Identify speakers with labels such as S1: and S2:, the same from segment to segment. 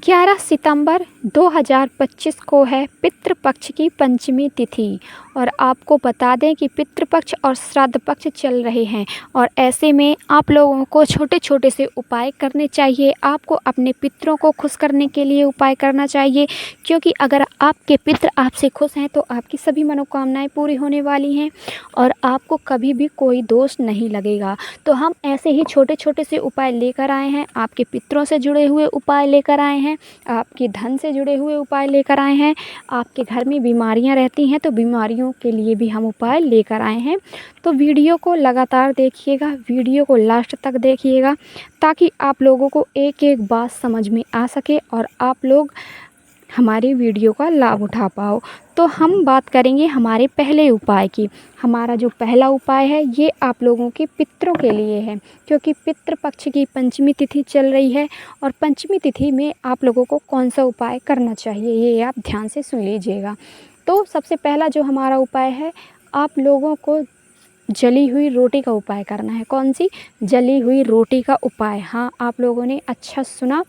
S1: 11 सितंबर 2025 को है पितृपक्ष की पंचमी तिथि। और आपको बता दें कि पितृपक्ष और श्राद्ध पक्ष चल रहे हैं और ऐसे में आप लोगों को छोटे छोटे से उपाय करने चाहिए। आपको अपने पितरों को खुश करने के लिए उपाय करना चाहिए, क्योंकि अगर आपके पितर आपसे खुश हैं तो आपकी सभी मनोकामनाएं पूरी होने वाली हैं और आपको कभी भी कोई दोष नहीं लगेगा। तो हम ऐसे ही छोटे छोटे से उपाय लेकर आए हैं। आपके पितरों से जुड़े हुए उपाय लेकर आए हैं, आपके धन से जुड़े हुए उपाय लेकर आए हैं। आपके घर में बीमारियां रहती हैं तो बीमारियों के लिए भी हम उपाय लेकर आए हैं। तो वीडियो को लगातार देखिएगा, वीडियो को लास्ट तक देखिएगा, ताकि आप लोगों को एक एक बात समझ में आ सके और आप लोग हमारी वीडियो का लाभ उठा पाओ। तो हम बात करेंगे हमारे पहले उपाय की। हमारा जो पहला उपाय है ये आप लोगों के पितरों के लिए है, क्योंकि पितृपक्ष की पंचमी तिथि चल रही है और पंचमी तिथि में आप लोगों को कौन सा उपाय करना चाहिए ये आप ध्यान से सुन लीजिएगा। तो सबसे पहला जो हमारा उपाय है, आप लोगों को जली हुई रोटी का उपाय करना है। कौन सी? जली हुई रोटी का उपाय। हाँ, आप लोगों ने अच्छा सुना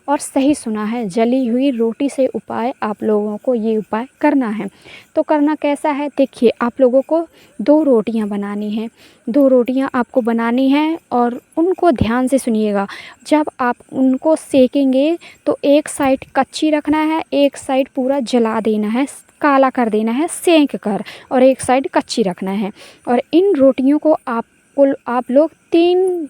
S1: और सही सुना है, जली हुई रोटी से उपाय आप लोगों को ये उपाय करना है। तो करना कैसा है देखिए, आप लोगों को 2 रोटियां बनानी हैं। 2 रोटियां आपको बनानी हैं और उनको ध्यान से सुनिएगा। जब आप उनको सेकेंगे तो एक साइड कच्ची रखना है, एक साइड पूरा जला देना है, काला कर देना है सेंक कर, और एक साइड कच्ची रखना है। और इन रोटियों को आप लोग 3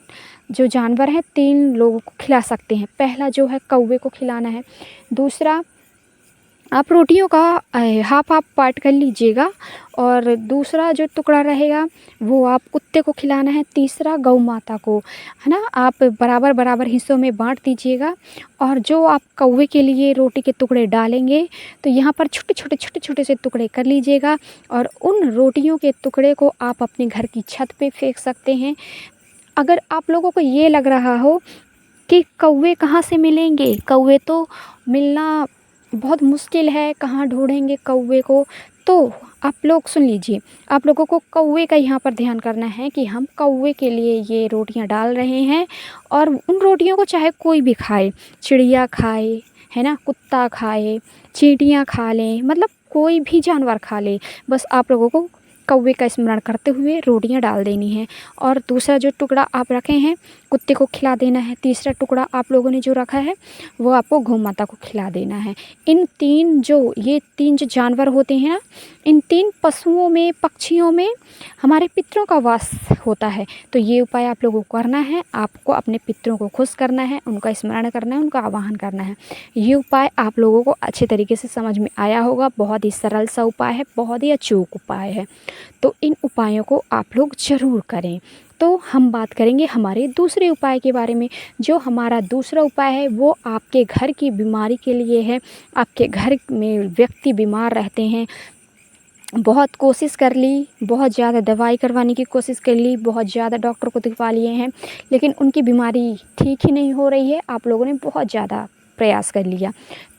S1: जो जानवर हैं 3 लोगों को खिला सकते हैं। पहला जो है कौवे को खिलाना है, दूसरा आप रोटियों का हाफ पार्ट कर लीजिएगा और दूसरा जो टुकड़ा रहेगा वो आप कुत्ते को खिलाना है, तीसरा गौ माता को, है ना। आप बराबर बराबर हिस्सों में बांट दीजिएगा। और जो आप कौवे के लिए रोटी के टुकड़े डालेंगे तो यहाँ पर छोटे छोटे से टुकड़े कर लीजिएगा और उन रोटियों के टुकड़े को आप अपने घर की छत पे फेंक सकते हैं। अगर आप लोगों को ये लग रहा हो कि कौवे कहाँ से मिलेंगे, कौवे तो मिलना बहुत मुश्किल है, कहाँ ढूंढेंगे कौवे को, तो आप लोग सुन लीजिए। आप लोगों को कौवे का यहाँ पर ध्यान करना है कि हम कौवे के लिए ये रोटियाँ डाल रहे हैं और उन रोटियों को चाहे कोई भी खाए, चिड़िया खाए, है ना, कुत्ता खाए, चींटियाँ खा लें, मतलब कोई भी जानवर खा ले, बस आप लोगों को कौवे का स्मरण करते हुए रोटियां डाल देनी है। और दूसरा जो टुकड़ा आप रखे हैं कुत्ते को खिला देना है, तीसरा टुकड़ा आप लोगों ने जो रखा है वो आपको गौ माता को खिला देना है। ये 3 जो जानवर होते हैं ना, इन 3 पशुओं में, पक्षियों में हमारे पितरों का वास होता है। तो ये उपाय आप लोगों को करना है, आपको अपने पितरों को खुश करना है, उनका स्मरण करना है, उनका आवाहन करना है। ये उपाय आप लोगों को अच्छे तरीके से समझ में आया होगा। बहुत ही सरल सा उपाय है, बहुत ही अचूक उपाय है। तो इन उपायों को आप लोग ज़रूर करें। तो हम बात करेंगे हमारे दूसरे उपाय के बारे में। जो हमारा दूसरा उपाय है वो आपके घर की बीमारी के लिए है। आपके घर में व्यक्ति बीमार रहते हैं, बहुत कोशिश कर ली, बहुत ज़्यादा दवाई करवाने की कोशिश कर ली, बहुत ज़्यादा डॉक्टर को दिखवा लिए हैं, लेकिन उनकी बीमारी ठीक ही नहीं हो रही है। आप लोगों ने बहुत ज़्यादा प्रयास कर लिया।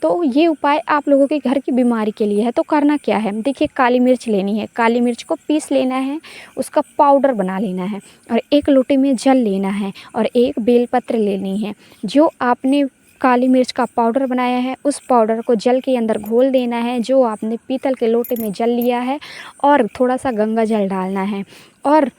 S1: तो ये उपाय आप लोगों के घर की बीमारी के लिए है। तो करना क्या है देखिए, काली मिर्च लेनी है, काली मिर्च को पीस लेना है, उसका पाउडर बना लेना है और 1 लोटे में जल लेना है और 1 बेलपत्र लेनी है। जो आपने काली मिर्च का पाउडर बनाया है उस पाउडर को जल के अंदर घोल देना है, जो आपने पीतल के लोटे में जल लिया है, और थोड़ा सा गंगा जल डालना है और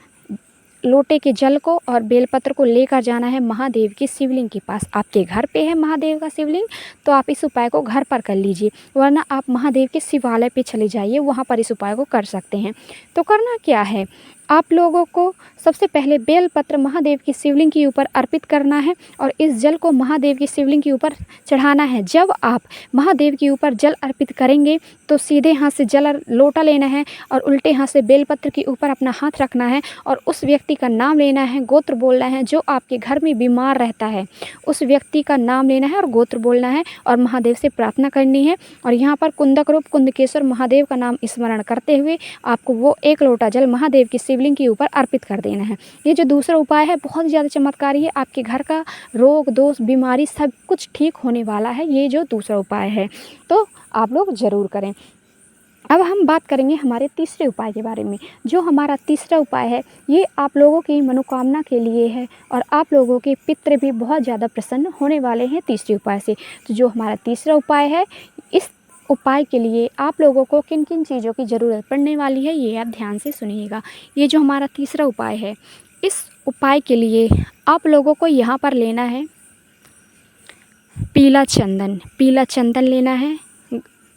S1: लोटे के जल को और बेलपत्र को लेकर जाना है महादेव की शिवलिंग के पास। आपके घर पे है महादेव का शिवलिंग तो आप इस उपाय को घर पर कर लीजिए, वरना आप महादेव के शिवालय पे चले जाइए, वहाँ पर इस उपाय को कर सकते हैं। तो करना क्या है, आप लोगों को सबसे पहले बेलपत्र महादेव की शिवलिंग के ऊपर अर्पित करना है और इस जल को महादेव की शिवलिंग के ऊपर चढ़ाना है। जब आप महादेव के ऊपर जल अर्पित करेंगे तो सीधे हाथ से जल लोटा लेना है और उल्टे हाथ से बेलपत्र के ऊपर अपना हाथ रखना है और उस व्यक्ति का नाम लेना है, गोत्र बोलना है। जो आपके घर में बीमार रहता है उस व्यक्ति का नाम लेना है और गोत्र बोलना है और महादेव से प्रार्थना करनी है। और यहाँ पर कुंदक रूप कुंदकेश्वर महादेव का नाम स्मरण करते हुए आपको वो 1 लोटा जल महादेव की शिवलिंग के ऊपर अर्पित कर देना है। ये जो दूसरा उपाय है बहुत ज़्यादा चमत्कारी है, आपके घर का रोग दोष बीमारी सब कुछ ठीक होने वाला है। ये जो दूसरा उपाय है तो आप लोग ज़रूर करें। अब हम बात करेंगे हमारे तीसरे उपाय के बारे में। जो हमारा तीसरा उपाय है ये आप लोगों की मनोकामना के लिए है और आप लोगों के पितृ भी बहुत ज़्यादा प्रसन्न होने वाले हैं तीसरे उपाय से। तो जो हमारा तीसरा उपाय है, इस उपाय के लिए आप लोगों को किन किन चीज़ों की ज़रूरत पड़ने वाली है ये आप ध्यान से सुनिएगा। ये जो हमारा तीसरा उपाय है, इस उपाय के लिए आप लोगों को यहाँ पर लेना है पीला चंदन। पीला चंदन लेना है।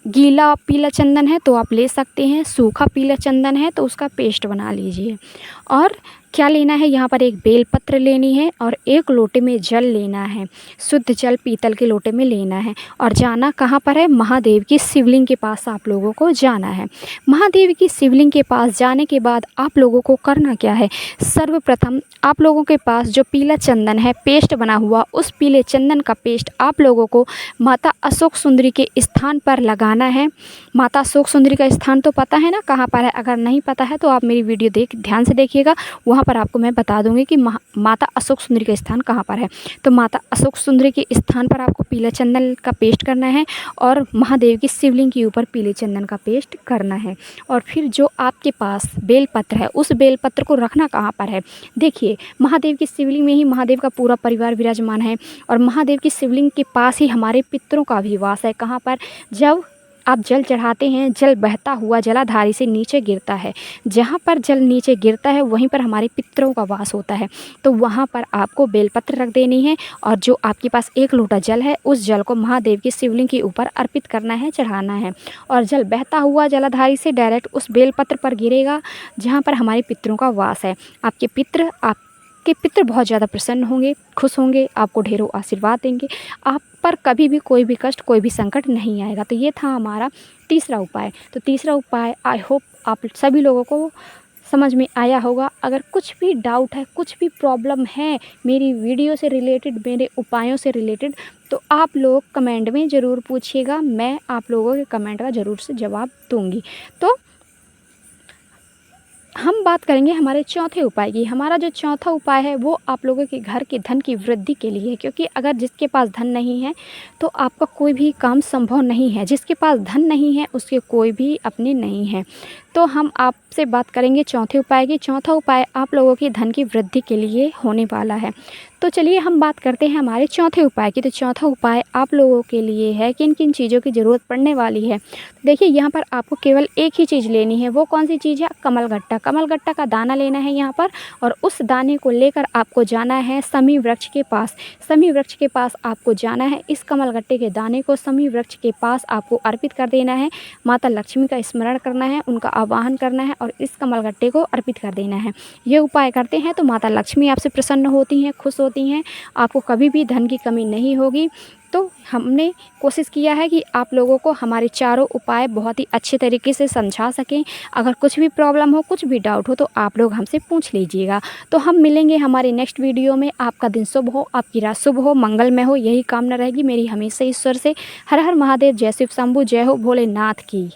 S1: गीला पीला चंदन है तो आप ले सकते हैं, सूखा पीला चंदन है तो उसका पेस्ट बना लीजिए। और क्या लेना है, यहाँ पर एक बेलपत्र लेनी है और एक लोटे में जल लेना है। शुद्ध जल पीतल के लोटे में लेना है और जाना कहाँ पर है, महादेव की शिवलिंग के पास आप लोगों को जाना है। महादेव की शिवलिंग के पास जाने के बाद आप लोगों को करना क्या है, सर्वप्रथम आप लोगों के पास जो पीला चंदन है पेस्ट बना हुआ, उस पीले चंदन का पेस्ट आप लोगों को माता अशोक सुंदरी के स्थान पर लगाना है। माता अशोक सुंदरी का स्थान तो पता है ना कहाँ पर है, अगर नहीं पता है तो आप मेरी वीडियो ध्यान से देखिएगा, वहाँ पर आपको मैं बता दूंगी कि माता अशोक सुंदरी का स्थान कहाँ पर है। तो माता अशोक सुंदरी के स्थान पर आपको पीला चंदन का पेस्ट करना है और महादेव की शिवलिंग के ऊपर पीले चंदन का पेस्ट करना है। और फिर जो आपके पास बेलपत्र है, उस बेलपत्र को रखना कहाँ पर है, देखिए महादेव की शिवलिंग में ही महादेव का पूरा परिवार विराजमान है और महादेव की शिवलिंग के पास ही हमारे पितरों का भी वास है। कहाँ पर, जब आप जल चढ़ाते हैं, जल बहता हुआ जलाधारी से नीचे गिरता है, जहाँ पर जल नीचे गिरता है वहीं पर हमारे पितरों का वास होता है। तो वहाँ पर आपको बेलपत्र रख देनी है और जो आपके पास एक लोटा जल है उस जल को महादेव की शिवलिंग के ऊपर अर्पित करना है, चढ़ाना है। और जल बहता हुआ जलाधारी से डायरेक्ट उस बेलपत्र पर गिरेगा जहाँ पर हमारे पितरों का वास है। आपके पितृ बहुत ज़्यादा प्रसन्न होंगे, खुश होंगे, आपको ढेरों आशीर्वाद देंगे, आप पर कभी भी कोई भी कष्ट, कोई भी संकट नहीं आएगा। तो ये था हमारा तीसरा उपाय। तो तीसरा उपाय आई होप आप सभी लोगों को समझ में आया होगा। अगर कुछ भी डाउट है, कुछ भी प्रॉब्लम है मेरी वीडियो से रिलेटेड, मेरे उपायों से रिलेटेड, तो आप लोग कमेंट में ज़रूर पूछिएगा, मैं आप लोगों के कमेंट का ज़रूर से जवाब दूँगी। तो हम बात करेंगे हमारे चौथे उपाय की। हमारा जो चौथा उपाय है वो आप लोगों के घर के धन की वृद्धि के लिए है, क्योंकि अगर जिसके पास धन नहीं है तो आपका कोई भी काम संभव नहीं है। जिसके पास धन नहीं है उसके कोई भी अपने नहीं है। तो हम आपसे बात करेंगे चौथे उपाय की। चौथा उपाय आप लोगों की धन की वृद्धि के लिए होने वाला है। तो चलिए हम बात करते हैं हमारे चौथे उपाय की। तो चौथा उपाय आप लोगों के लिए है किन किन चीज़ों की ज़रूरत पड़ने वाली है। देखिए यहाँ पर आपको केवल एक ही चीज़ लेनी है। वो कौन सी चीज़ है, कमलगट्टा। कमलगट्टा का दाना लेना है यहाँ पर और उस दाने को लेकर आपको जाना है समी वृक्ष के पास। समी वृक्ष के पास आपको जाना है। इस कमलगट्टे के दाने को समी वृक्ष के पास आपको अर्पित कर देना है। माता लक्ष्मी का स्मरण करना है, उनका आवाहन करना है और इस कमलगट्टे को अर्पित कर देना है। ये उपाय करते हैं तो माता लक्ष्मी आपसे प्रसन्न होती हैं, खुश होती हैं, आपको कभी भी धन की कमी नहीं होगी। तो हमने कोशिश किया है कि आप लोगों को हमारे चारों उपाय बहुत ही अच्छे तरीके से समझा सकें। अगर कुछ भी प्रॉब्लम हो, कुछ भी डाउट हो तो आप लोग हमसे पूछ लीजिएगा। तो हम मिलेंगे हमारे नेक्स्ट वीडियो में। आपका दिन शुभ हो, आपकी रात शुभ हो, मंगलमय हो, यही कामना रहेगी मेरी हमेशा ईश्वर से। हर हर महादेव, जय शिव शंभू, जय हो भोलेनाथ की।